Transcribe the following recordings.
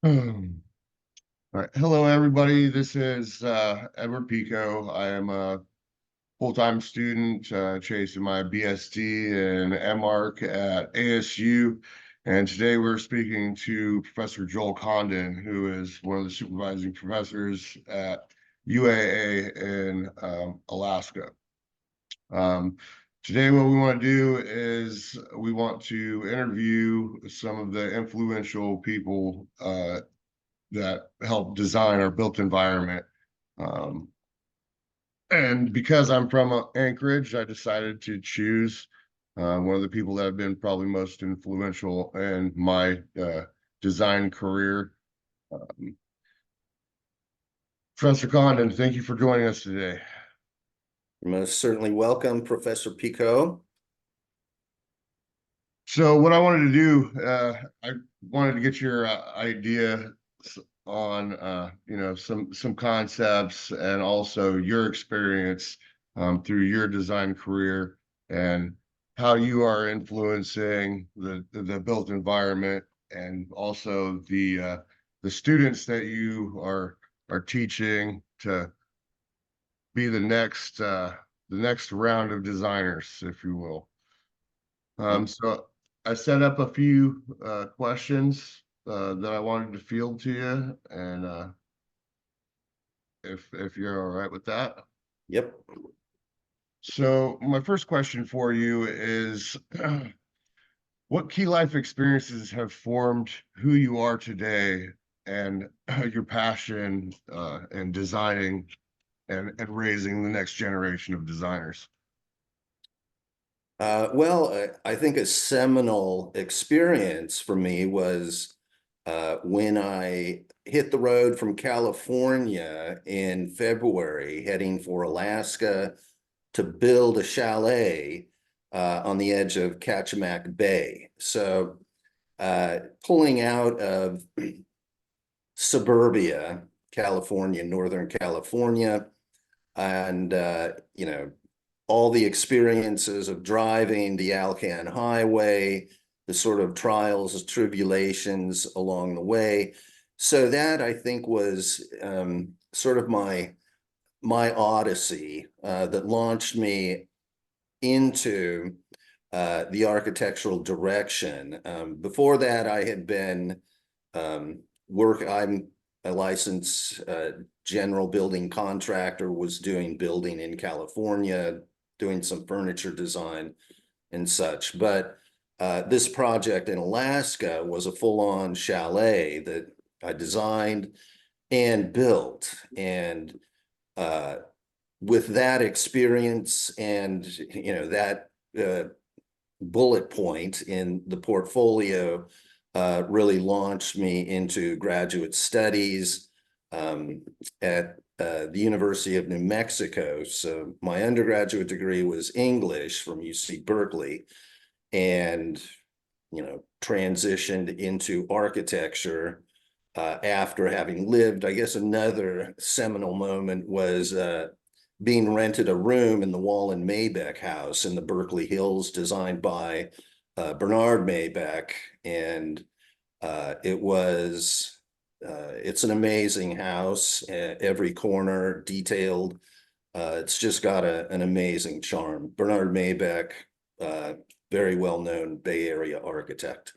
All right. Hello, everybody. This is Edward Pico. I am a full-time student chasing my BSD and MArch at ASU. And today we're speaking to Professor Joel Condon, who is one of the supervising professors at UAA in Alaska. Um, Today, what we want to do is we want to interview some of the influential people that help design our built environment. Um, and because I'm from Anchorage, I decided to choose one of the people that have been probably most influential in my design career. Um, Professor Condon, thank you for joining us today. You're most certainly welcome, Professor Pico. So what I wanted to do, I wanted to get your idea on some concepts and also your experience through your design career and how you are influencing the built environment and also the students that you are teaching to be the next round of designers, if you will. So I set up a few questions that I wanted to field to you, and if you're all right with that. Yep. So my first question for you is, what key life experiences have formed who you are today and your passion in designing and raising the next generation of designers? I think a seminal experience for me was when I hit the road from California in February, heading for Alaska to build a chalet on the edge of Kachemak Bay. So pulling out of suburbia, California, Northern California, and all the experiences of driving the Alcan Highway, the sort of trials and tribulations along the way. So that I think was sort of my odyssey that launched me into the architectural direction. Before that, I had been I'm a licensed general building contractor, was doing building in California, doing some furniture design and such. But this project in Alaska was a full-on chalet that I designed and built. And with that experience and that bullet point in the portfolio really launched me into graduate studies at the University of New Mexico. So my undergraduate degree was English from UC Berkeley, and transitioned into architecture after having lived. I guess another seminal moment was being rented a room in the Wallen Maybeck house in the Berkeley Hills, designed by Bernard Maybeck. And it's an amazing house, every corner detailed. It's just got an amazing charm. Bernard Maybeck, very well-known Bay Area architect.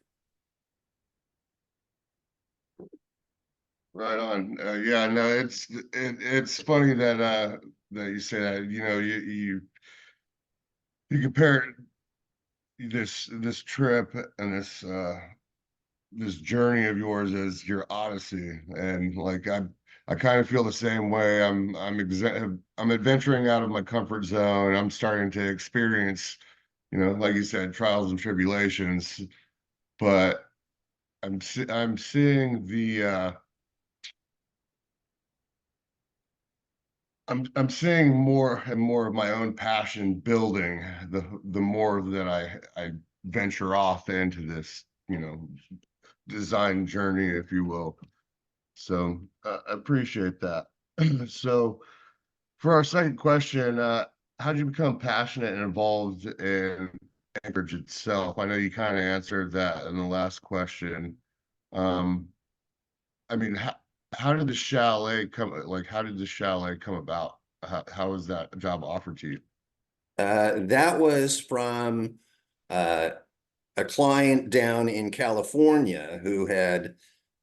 Right on. Yeah, no, it's funny that that you say that. You compare this trip and this journey of yours as your odyssey, and like I kind of feel the same way. I'm adventuring out of my comfort zone. I'm starting to experience, like you said, trials and tribulations, but I'm seeing I'm seeing more and more of my own passion building the more that I venture off into this, design journey, if you will. So I appreciate that. So for our second question, how did you become passionate and involved in Anchorage itself? I know you kind of answered that in the last question. Um, I mean, how did the chalet come, like, how did the chalet come about? How was that job offered to you? That was from uh, a client down in California who had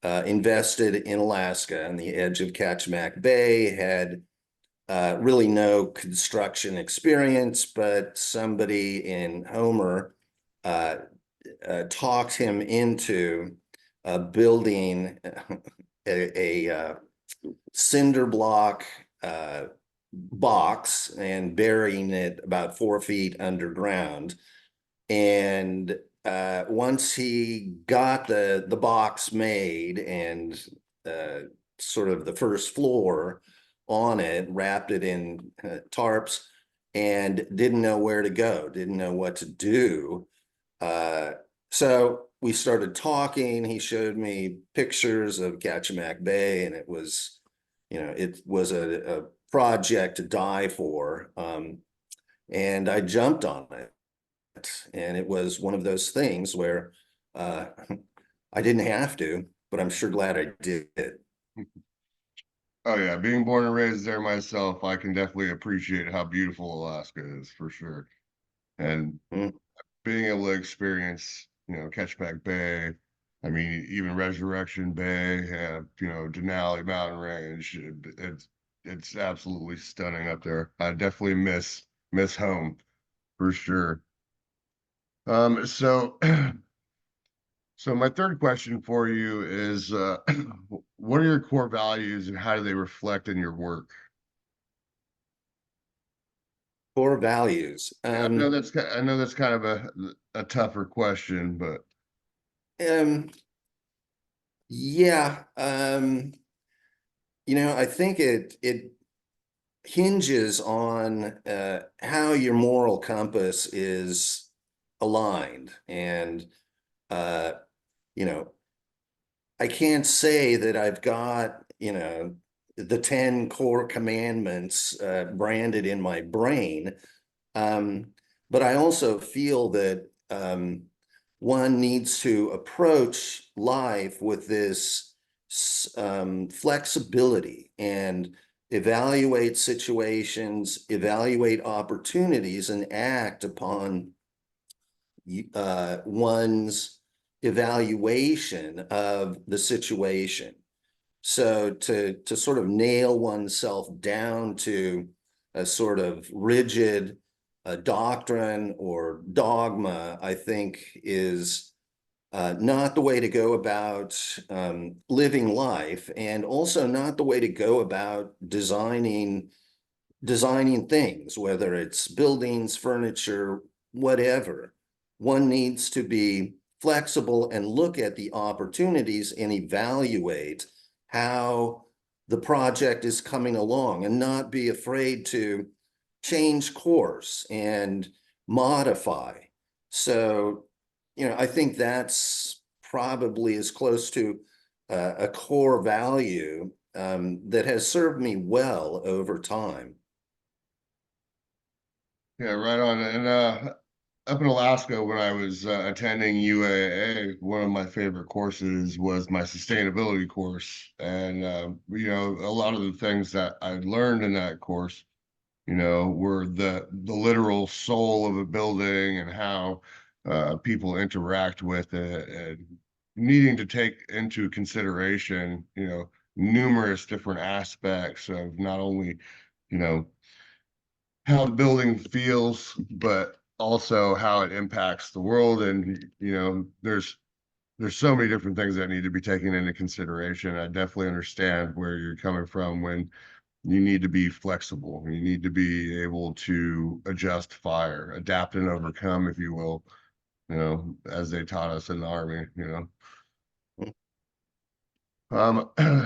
invested in Alaska on the edge of Kachemak Bay, had really no construction experience, but somebody in Homer uh, talked him into building a cinder block box and burying it about 4 feet underground. And once he got the box made and uh, sort of the first floor on it, wrapped it in tarps, and didn't know where to go, didn't know what to do. Uh, so we started talking. He showed me pictures of Kachemak Bay, and it was, it was a project to die for. And I jumped on it. And it was one of those things where uh, I didn't have to, but I'm sure glad I did. Oh yeah, being born and raised there myself, I can definitely appreciate how beautiful Alaska is for sure. And Mm. being able to experience, Ketchback Bay, I mean, even Resurrection Bay, Denali Mountain Range, it's absolutely stunning up there. I definitely miss home for sure. So so my third question for you is, what are your core values and how do they reflect in your work? Core values. Yeah, I know that's kind of a tougher question, but Um, yeah. I think it hinges on how your moral compass is aligned. And uh, you know, I can't say that I've got, the 10 core commandments branded in my brain. Um, but I also feel that one needs to approach life with this flexibility and evaluate situations, evaluate opportunities, and act upon one's evaluation of the situation. So to sort of nail oneself down to a sort of rigid doctrine or dogma, I think is not the way to go about living life, and also not the way to go about designing things, whether it's buildings, furniture, whatever. One needs to be flexible and look at the opportunities and evaluate how the project is coming along and not be afraid to change course and modify. So, I think that's probably as close to a core value that has served me well over time. yeah, right on. And up in Alaska, when I was attending UAA, one of my favorite courses was my sustainability course. And a lot of the things that I learned in that course, were the literal soul of a building and how people interact with it, and needing to take into consideration, numerous different aspects of not only, you know, how the building feels, but also how it impacts the world. And, there's so many different things that need to be taken into consideration. I definitely understand where you're coming from when you need to be flexible. You need to be able to adjust fire, adapt and overcome, if you will, as they taught us in the army.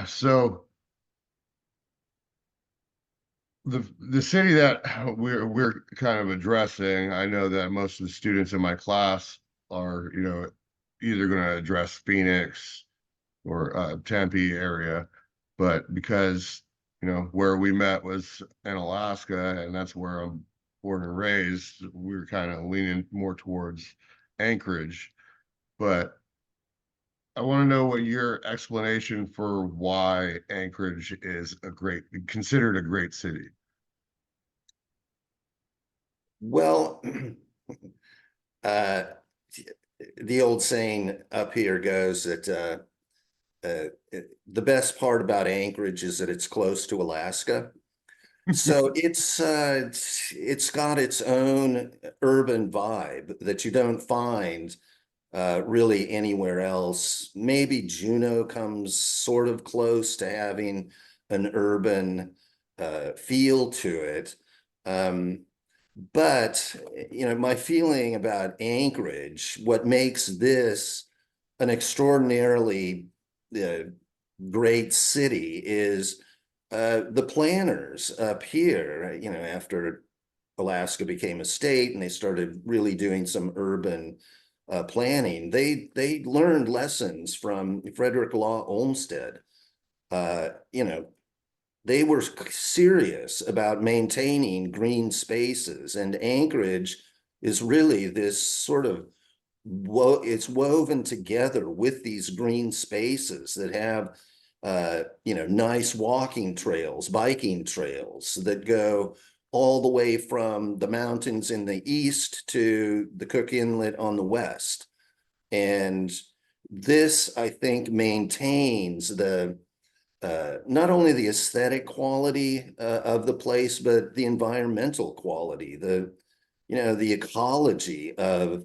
So the city that we're kind of addressing, I know that most of the students in my class are, either going to address Phoenix or Tempe area, but because where we met was in Alaska, and that's where I'm born and raised, we were kind of leaning more towards Anchorage. But I want to know what your explanation for why Anchorage is considered a great city. Well, uh, the old saying up here goes that the best part about Anchorage is that it's close to Alaska. So it's got its own urban vibe that you don't find really anywhere else. Maybe Juneau comes sort of close to having an urban feel to it. Um, but my feeling about Anchorage, what makes this an extraordinarily uh, great city is the planners up here, after Alaska became a state and they started really doing some urban planning, they learned lessons from Frederick Law Olmsted. They were serious about maintaining green spaces, and Anchorage is really this sort of it's woven together with these green spaces that have nice walking trails, biking trails that go all the way from the mountains in the east to the Cook Inlet on the west. And this, I think, maintains the not only the aesthetic quality of the place, but the environmental quality, the ecology uh,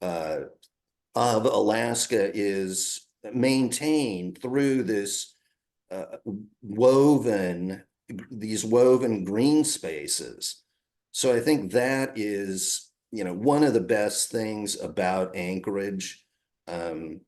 of Alaska is maintained through this uh, woven, these woven green spaces. So I think that is, one of the best things about Anchorage. Um,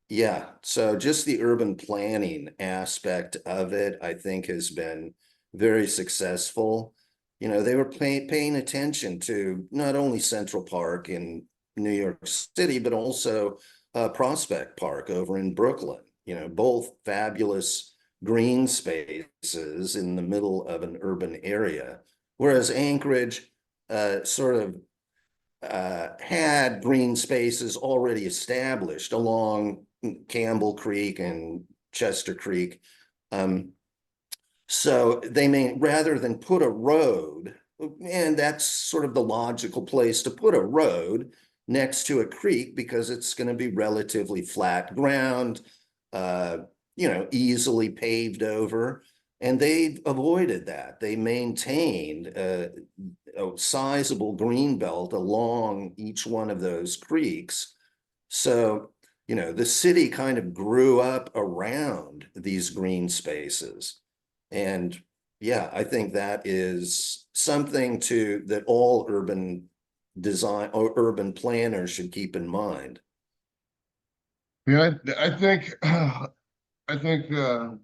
yeah, so just the urban planning aspect of it, I think, has been very successful. They were paying attention to not only Central Park in New York City, but also Prospect Park over in Brooklyn. Both fabulous green spaces in the middle of an urban area. Whereas Anchorage sort of had green spaces already established along Campbell Creek and Chester Creek. Um, so they may, rather than put a road, and that's sort of the logical place to put a road next to a creek because it's going to be relatively flat ground, uh, easily paved over. And they avoided that. They maintained a sizable green belt along each one of those creeks. So, the city kind of grew up around these green spaces. And yeah, I think that is something that all urban design or urban planners should keep in mind. Yeah, I think I think the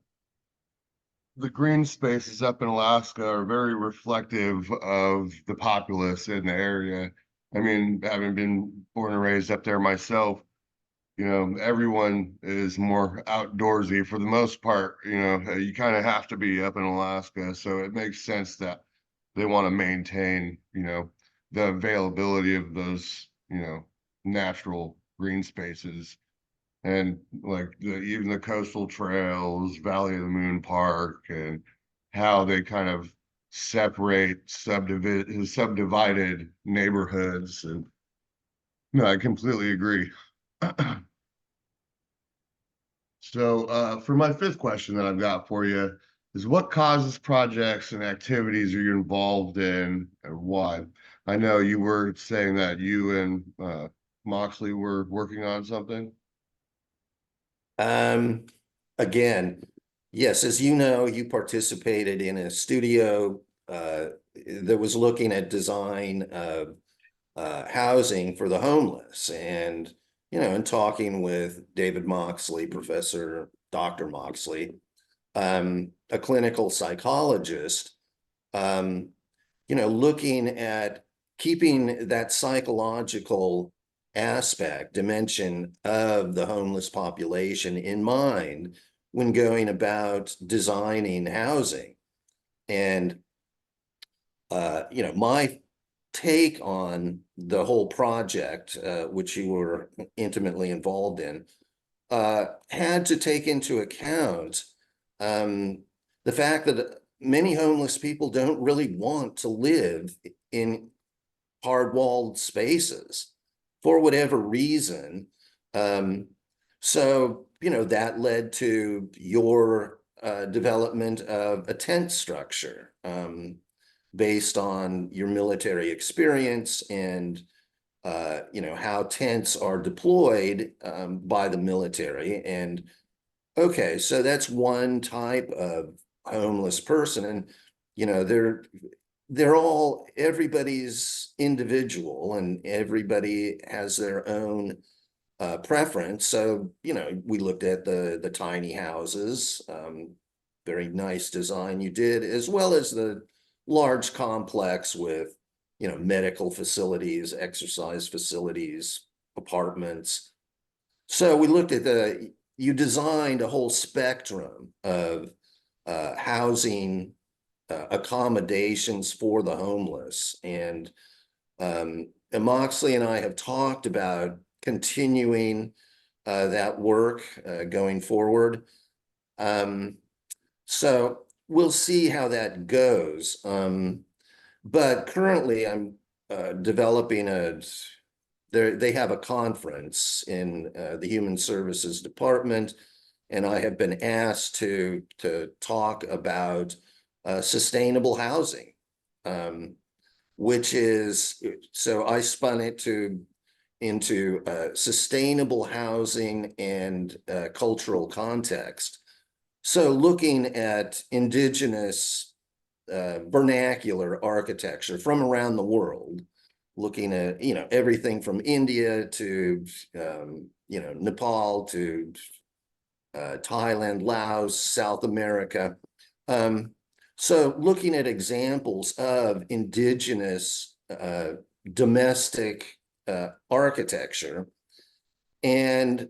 green spaces up in Alaska are very reflective of the populace in the area. I mean, having been born and raised up there myself, everyone is more outdoorsy for the most part. You kind of have to be up in Alaska, so it makes sense that they want to maintain, the availability of those, natural green spaces and like even the coastal trails, Valley of the Moon Park, and how they kind of subdivided neighborhoods. And no, I completely agree. So, for my fifth question that I've got for you is what causes projects and activities are you involved in and why? I know you were saying that you and Moxley were working on something. Um, Again, yes, as you know, you participated in a studio that was looking at design of housing for the homeless, and talking with David Moxley, Professor Dr. Moxley, a clinical psychologist, um, looking at keeping that psychological aspect, dimension of the homeless population in mind when going about designing housing. And, my take on the whole project, which you were intimately involved in, had to take into account the fact that many homeless people don't really want to live in hard-walled spaces for whatever reason. So, that led to your development of a tent structure based on your military experience and how tents are deployed by the military. And okay, so that's one type of homeless person. And, everybody's individual and everybody has their own preference. So, we looked at the tiny houses, very nice design you did, as well as the large complex with, medical facilities, exercise facilities, apartments. So we looked at you designed a whole spectrum of housing accommodations for the homeless. And Moxley and I have talked about continuing that work going forward. So we'll see how that goes. But currently I'm developing they have a conference in the Human Services Department, and I have been asked to talk about sustainable housing, which is, so I spun it into sustainable housing and cultural context. So looking at indigenous vernacular architecture from around the world, looking at, everything from India to, Nepal to Thailand, Laos, South America. So looking at examples of indigenous domestic architecture and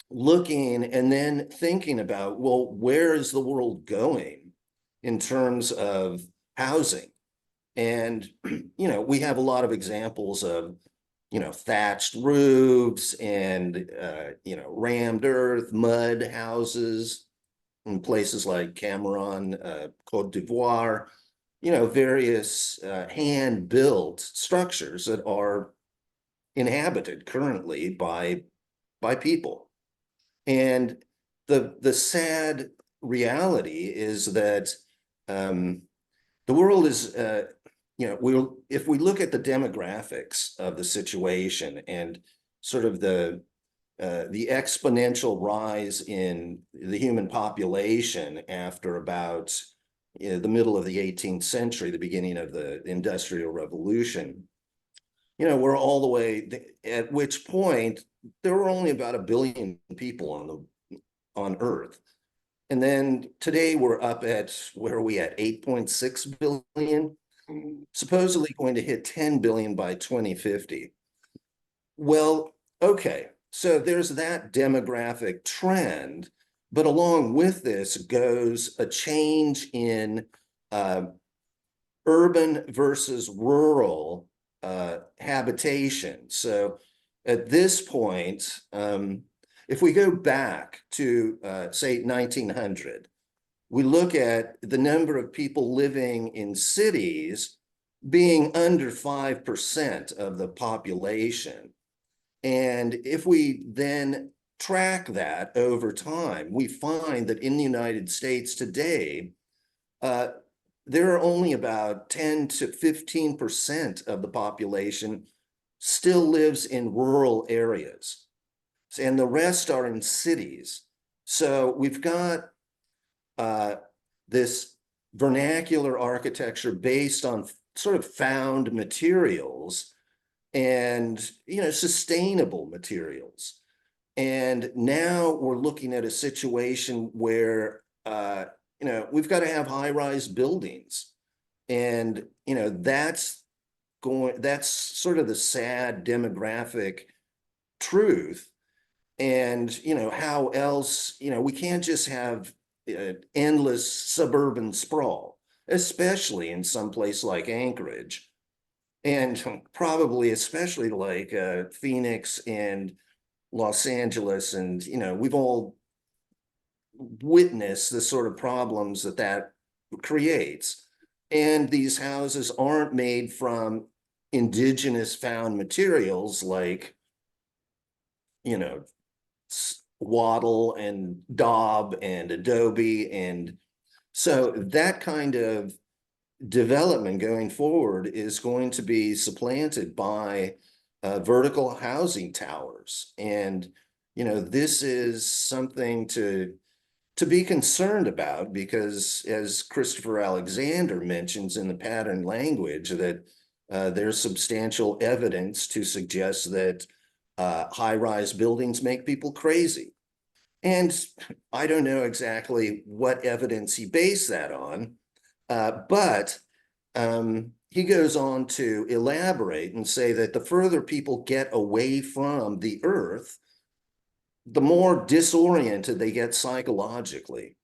looking and then thinking about, well, where is the world going in terms of housing? And, we have a lot of examples of, thatched roofs and, rammed earth, mud houses in places like Cameroon, Cote d'Ivoire, various hand-built structures that are inhabited currently by people. And the sad reality is that the world is, if we look at the demographics of the situation and sort of the exponential rise in the human population after about the middle of the 18th century, the beginning of the Industrial Revolution, we're all the way, at which point there were only about 1 billion people on Earth. And then today we're up at, where are we at, 8.6 billion, supposedly going to hit 10 billion by 2050. Well, okay, so there's that demographic trend, but along with this goes a change in urban versus rural habitation. So at this point, if we go back to say 1900, we look at the number of people living in cities being under 5% of the population. And if we then track that over time, we find that in the United States today, there are only about 10 to 15% of the population still lives in rural areas, and the rest are in cities. So we've got this vernacular architecture based on sort of found materials and, sustainable materials. And now we're looking at a situation where, we've got to have high-rise buildings. And, that's sort of the sad demographic truth. And, how else, we can't just have endless suburban sprawl, especially in some place like Anchorage, and probably especially like Phoenix and Los Angeles, and we've all witnessed the sort of problems that that creates. And these houses aren't made from indigenous found materials like, you know, wattle and daub and adobe. And so that kind of development going forward is going to be supplanted by vertical housing towers. And, this is something to be concerned about, because as Christopher Alexander mentions in the pattern language, that there's substantial evidence to suggest that high-rise buildings make people crazy. And I don't know exactly what evidence he based that on, but he goes on to elaborate and say that the further people get away from the earth, the more disoriented they get psychologically.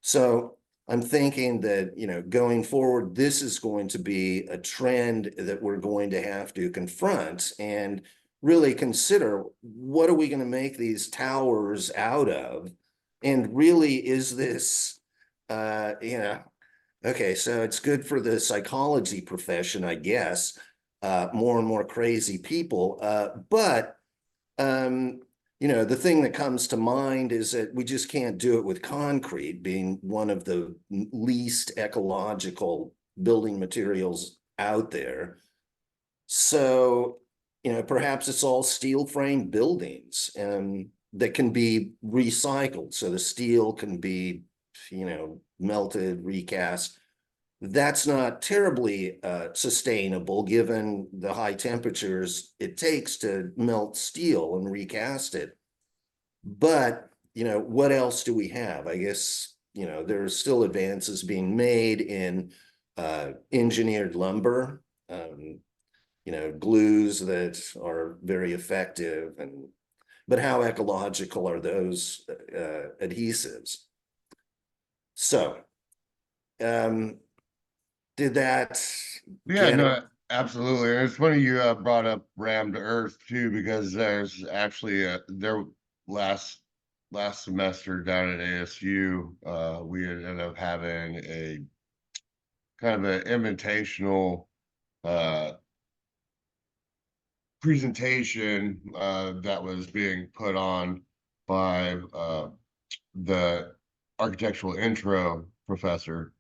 So I'm thinking that, going forward, this is going to be a trend that we're going to have to confront and really consider, what are we going to make these towers out of? And really, is this, okay, so it's good for the psychology profession, I guess, more and more crazy people. But the thing that comes to mind is that we just can't do it with concrete, being one of the least ecological building materials out there. So, perhaps it's all steel frame buildings that can be recycled. So the steel can be, melted, recast. That's not terribly sustainable given the high temperatures it takes to melt steel and recast it. But, what else do we have? I guess, there's still advances being made in engineered lumber, glues that are very effective. But how ecological are those adhesives? So, did that Yeah, get it? no, absolutely. And it's funny you brought up rammed earth too, because there's actually there last last semester down at ASU, we ended up having a kind of an invitational uh presentation that was being put on by the architectural intro professor,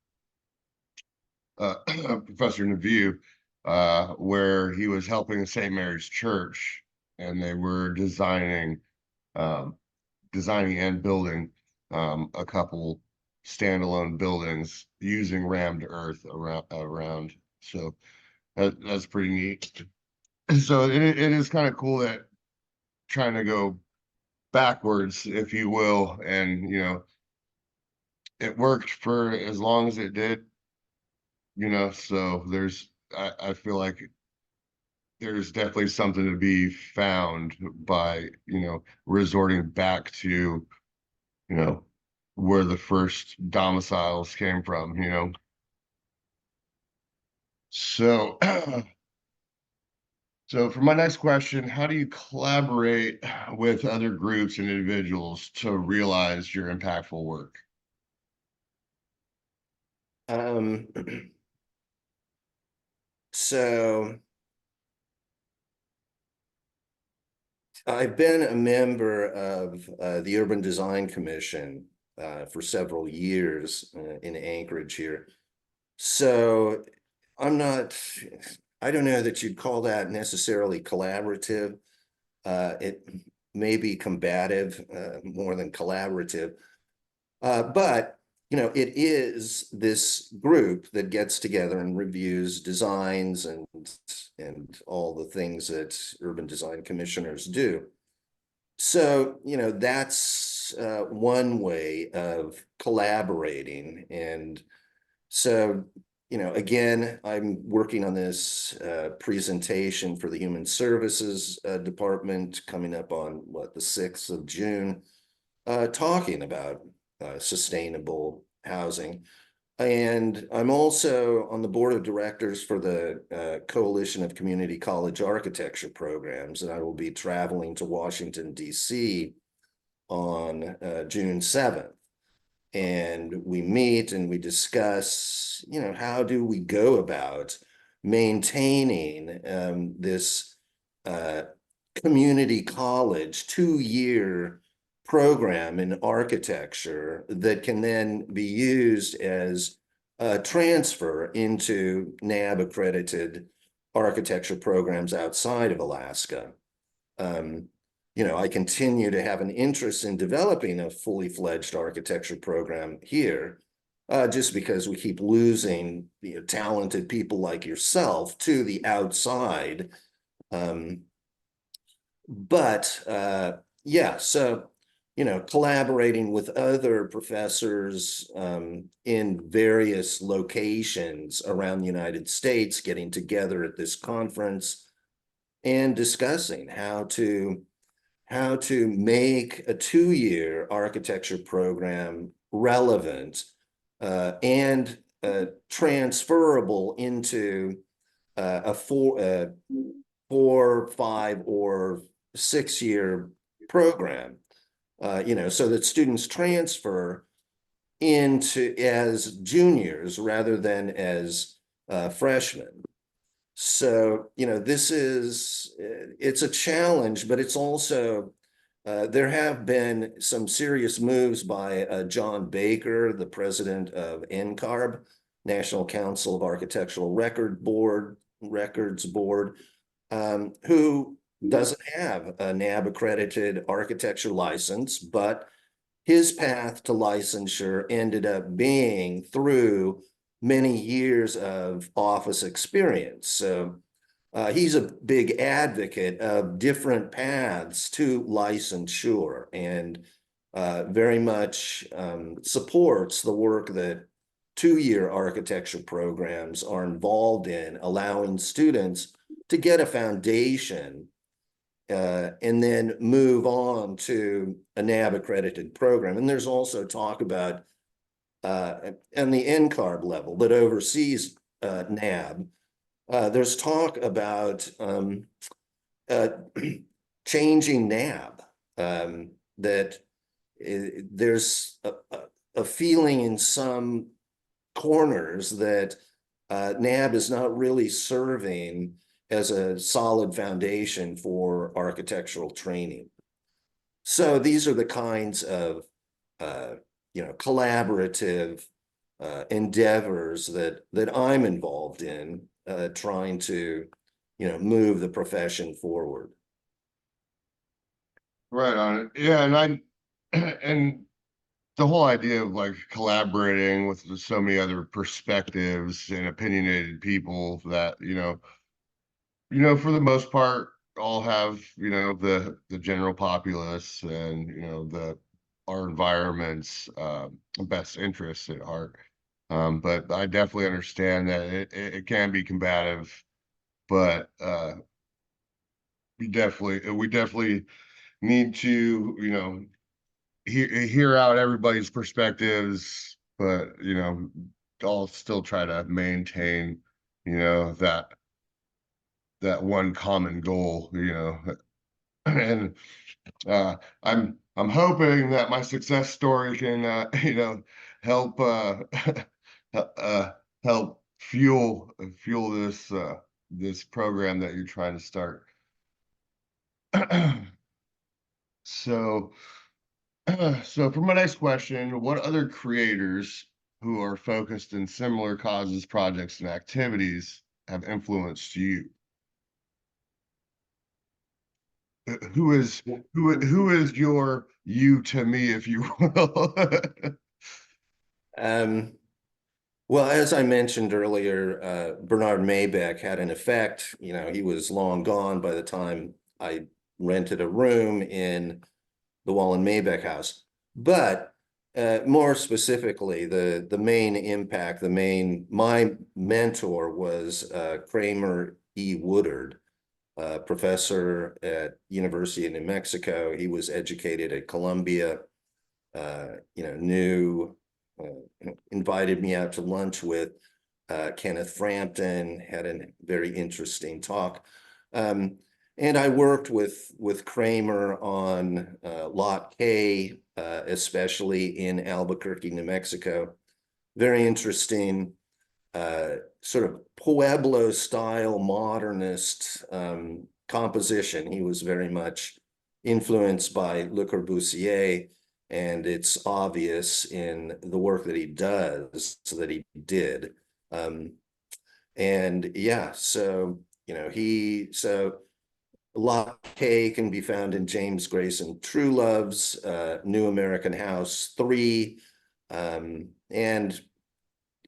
Professor Naviu, where he was helping St. Mary's Church, and they were um, designing and building a couple standalone buildings using rammed earth around. So that's pretty neat. So it is kind of cool that trying to go backwards, if you will, and it worked for as long as it did. So I feel like there's definitely something to be found by resorting back to you know where the first domiciles came from. So so for my next question, how do you collaborate with other groups and individuals to realize your impactful work? Um, so I've been a member of the Urban Design Commission for several years in Anchorage here. So I'm not, I don't know that you'd call that necessarily collaborative. It may be combative more than collaborative. But it is this group that gets together and reviews designs and all the things that urban design commissioners do. So, that's one way of collaborating. And so, again, I'm working on this presentation for the Human Services Department coming up on the 6th of June, talking about sustainable housing. And I'm also on the board of directors for the Coalition of Community College Architecture Programs, and I will be traveling to Washington, D.C. on June 7th. And we meet and we discuss, how do we go about maintaining this uh, community college 2-year program in architecture that can then be used as a transfer into NAB accredited architecture programs outside of Alaska. Um, I continue to have an interest in developing a fully fledged architecture program here, just because we keep losing talented people like yourself to the outside. Um, but yeah, so collaborating with other professors in various locations around the United States, getting together at this conference and discussing how to make a 2-year architecture program relevant and transferable into a 4, 5, or 6-year program, so that students transfer into as juniors rather than as freshmen. So, it's a challenge, but it's also, there have been some serious moves by John Baker, the president of NCARB, National Council of Architectural Records Board, who doesn't have a NAB accredited architecture license, but his path to licensure ended up being through many years of office experience. So he's a big advocate of different paths to licensure and very much supports the work that 2-year architecture programs are involved in, allowing students to get a foundation and then move on to a NAB accredited program. And there's also talk about on the NCARB level that oversees NAB, there's talk about changing NAB, that there's a feeling in some corners that NAB is not really serving as a solid foundation for architectural training. So these are the kinds of collaborative endeavors that I'm involved in, trying to move the profession forward. Right on it. Yeah, and the whole idea of like collaborating with so many other perspectives and opinionated people that, for the most part, all have, the general populace and, our environment's best interests at heart. But I definitely understand that it can be combative, but we definitely need to, hear out everybody's perspectives, but I'll still try to maintain, that one common goal, and I'm hoping that my success story can help uh help fuel this program that you're trying to start. So so for my next question, what other creators who are focused in similar causes, projects, and activities have influenced you? Who is your you to me, if you will? Um, well, as I mentioned earlier, Bernard Maybeck had an effect. He was long gone by the time I rented a room in the Wallen Maybeck house. But more specifically, the main impact, my mentor was Kramer E. Woodard, professor at University of New Mexico. He was educated at Columbia, knew invited me out to lunch with Kenneth Frampton, had a very interesting talk. And I worked with Kramer on Lot K, especially in Albuquerque, New Mexico. Very interesting, sort of Pueblo style modernist composition. He was very much influenced by Le Corbusier, and it's obvious in the work that he does that he did. And yeah, so so Lot K can be found in James Grayson Truelove's New American House 3, and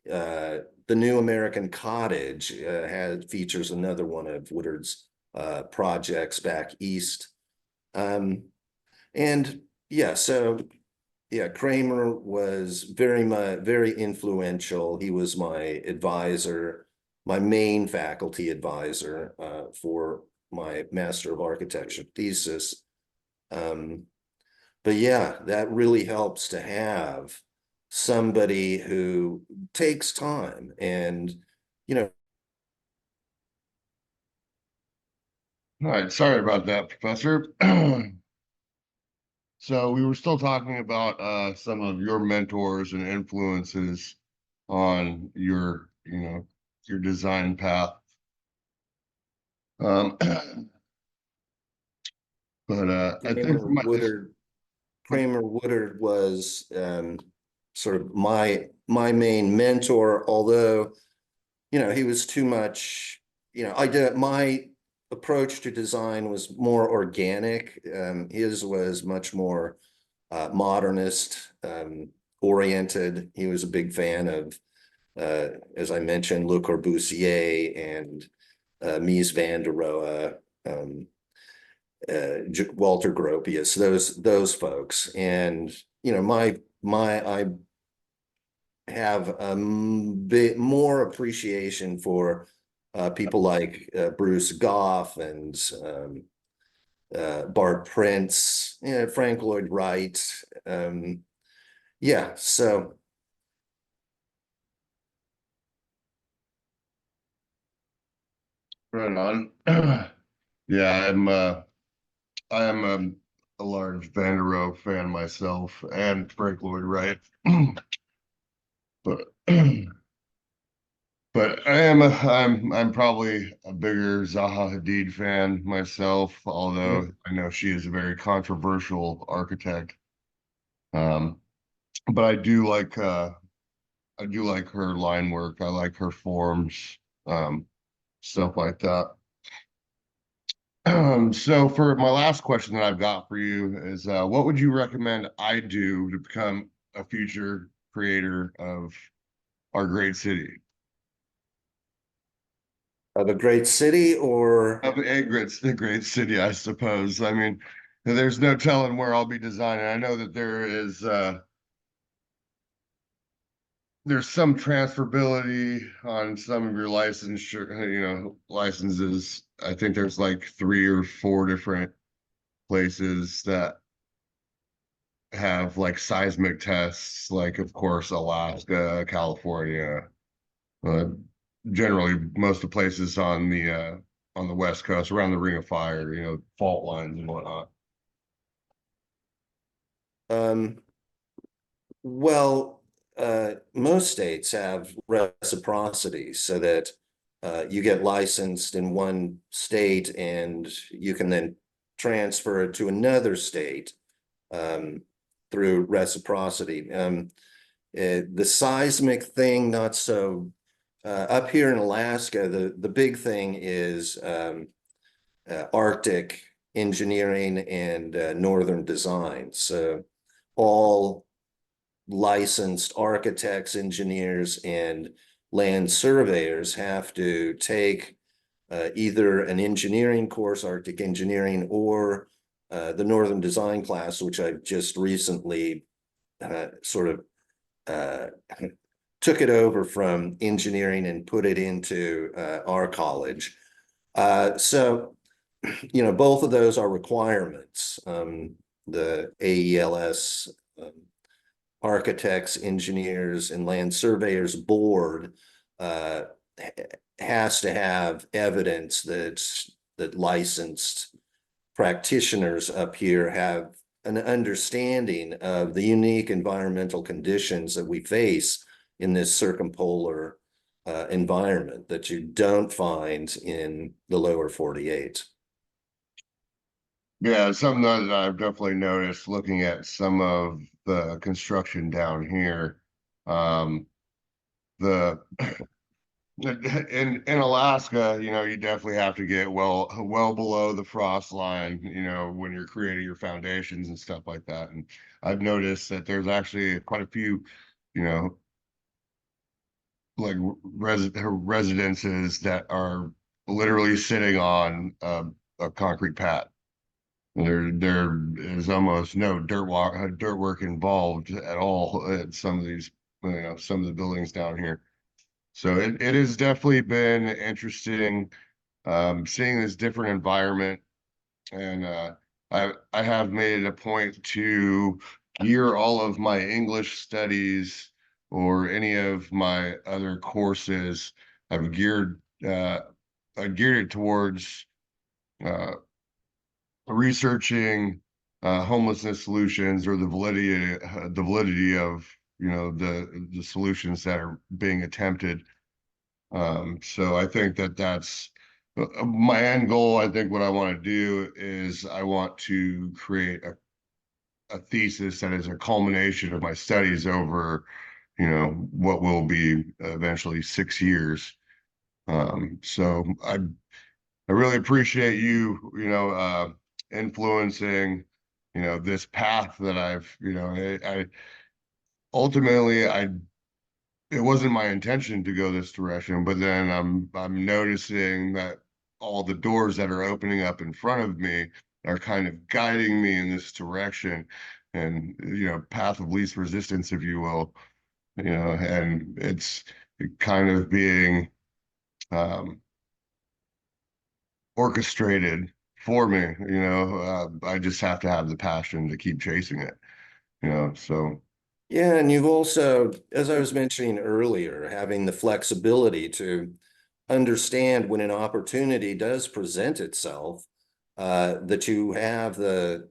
the New American Cottage features another one of Woodard's projects back east. And yeah, so yeah, Kramer was very influential. He was my advisor, my main faculty advisor for my Master of Architecture thesis. But yeah, that really helps to have somebody who takes time and, you know, All right, sorry about that, Professor. So we were still talking about some of your mentors and influences on your, your design path. Um, but I think Kramer Woodard, Kramer Woodard was sort of my main mentor, although, he was too much, I did my approach to design was more organic. His was much more modernist oriented. He was a big fan of, as I mentioned, Le Corbusier and Mies van der Rohe, Walter Gropius, those folks. And I have a bit more appreciation for people like Bruce Goff and Bart Prince, Frank Lloyd Wright. Yeah, so right on. Yeah, I am a large Van der Rohe fan myself, and Frank Lloyd Wright. But but I'm probably a bigger Zaha Hadid fan myself, although I know she is a very controversial architect. Um, but I do like her line work. I like her forms, stuff like that. So for my last question that I've got for you is, what would you recommend I do to become a future creator of our great city? of a great city, or Of the great city, I suppose. I mean, there's no telling where I'll be designing. I know that there's some transferability on some of your licensure, licenses. I think there's like 3 or 4 different places that have like seismic tests, like of course Alaska, California, uh, generally most of the places on the West Coast around the Ring of Fire, fault lines and whatnot. um, well, most states have reciprocity so that you get licensed in one state and you can then transfer it to another state um, through reciprocity. The seismic thing, not so. Up here in Alaska, the big thing is Arctic engineering and northern design. So all licensed architects, engineers, and land surveyors have to take either an engineering course, Arctic engineering, or the Northern Design class, which I've just recently sort of took it over from engineering and put it into our college. So, both of those are requirements. The AELS architects, engineers, and land surveyors board uh, has to have evidence that licensed practitioners up here have an understanding of the unique environmental conditions that we face in this circumpolar environment that you don't find in the lower 48. Yeah, something that I've definitely noticed looking at some of the construction down here. Um, the in Alaska, you definitely have to get well below the frost line, when you're creating your foundations and stuff like that. And I've noticed that there's actually quite a few, you know, like residences that are literally sitting on a concrete pad. There is almost no dirt work involved at all at some of these, some of the buildings down here. So it has definitely been interesting, seeing this different environment, and I have made it a point to gear all of my English studies or any of my other courses. I've geared it towards uh, researching homelessness solutions, or the validity of the solutions that are being attempted. So I think that that's my end goal. I think what I want to do is I want to create a thesis that is a culmination of my studies over, what will be eventually 6 years. So I really appreciate you, influencing, this path that I've, I ultimately I it wasn't my intention to go this direction, but then I'm noticing that all the doors that are opening up in front of me are kind of guiding me in this direction, and path of least resistance, if you will, and it's kind of being um, orchestrated for me. I just have to have the passion to keep chasing it. So Yeah, and you've also, as I was mentioning earlier, having the flexibility to understand when an opportunity does present itself, that you have the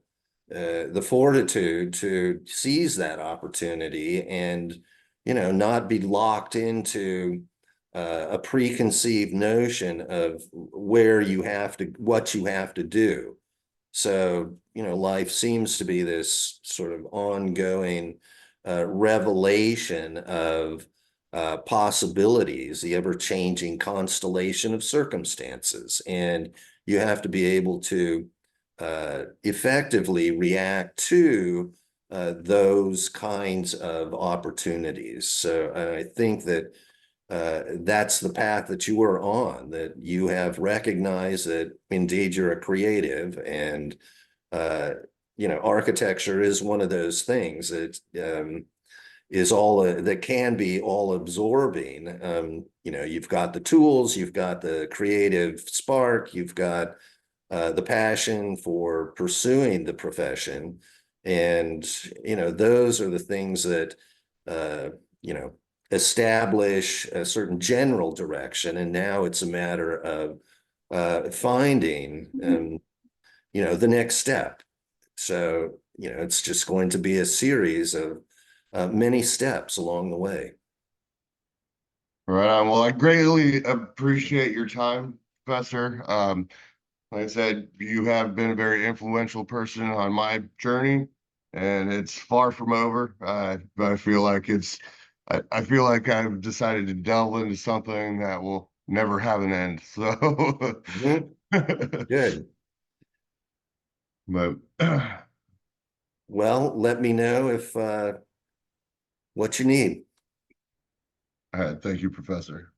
fortitude to seize that opportunity and, not be locked into a preconceived notion of what you have to do. So, life seems to be this sort of ongoing revelation of possibilities, the ever-changing constellation of circumstances. And you have to be able to effectively react to those kinds of opportunities. So I think that that's the path that you are on, that you have recognized that indeed you're a creative, and architecture is one of those things that is all that can be all absorbing. You've got the tools, you've got the creative spark, you've got the passion for pursuing the profession, and those are the things that you know establish a certain general direction, and now it's a matter of finding the next step. So it's just going to be a series of many steps along the way. right on. Well, I greatly appreciate your time, Professor. Like I said, you have been a very influential person on my journey, and it's far from over. But I feel like I've decided to delve into something that will never have an end. So, Mhm. Good. but Well, let me know if what you need. thank you, Professor.